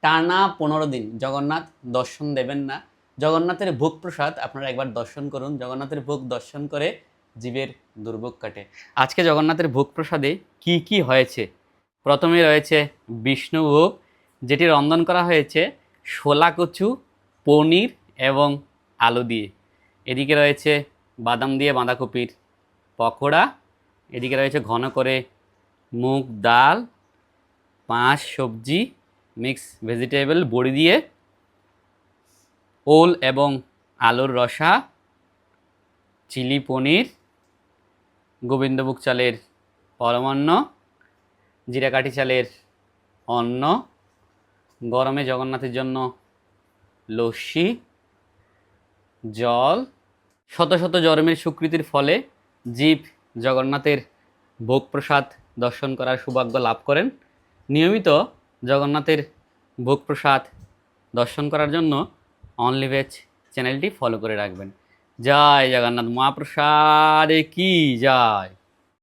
টানা 15 দিন জগন্নাথ দর্শন দেবেন না। জগন্নাথের ভোগ প্রসাদ আপনারা একবার দর্শন করুন। জগন্নাথের ভোগ দর্শন করে জীবের দুর্ভোগ কাটে। আজকে জগন্নাথের ভোগ প্রসাদে কি কি হয়েছে? প্রথমে রয়েছে বিষ্ণুভোগ, যেটি রন্ধন করা হয়েছে শোলা কচু, পনির এবং আলু দিয়ে। এদিকে রয়েছে বাদাম দিয়ে বাঁধাকপির পকোড়া। এদিকে রয়েছে ঘন করে মুগ ডাল, 5 সবজি, মিক্স ভেজিটেবল বড়ি দিয়ে, ওল এবং আলুর রসা, চিলি পনির, গোবিন্দভোগ চালের পরমান্ন, জিরাকাঠি চালের অন্ন, গরমে জগন্নাথের জন্য লস্যি, জল। শত শত জন্মের স্বীকৃতির ফলে জীব জগন্নাথের ভোগ প্রসাদ দর্শন করার সৌভাগ্য লাভ করেন। নিয়মিত জগন্নাথের ভোগ প্রসাদ দর্শন করার জন্য অনলি ভেজ চ্যানেলটি ফলো করে রাখবেন। জয় জগন্নাথ, মহাপ্রসাদে কি জয়।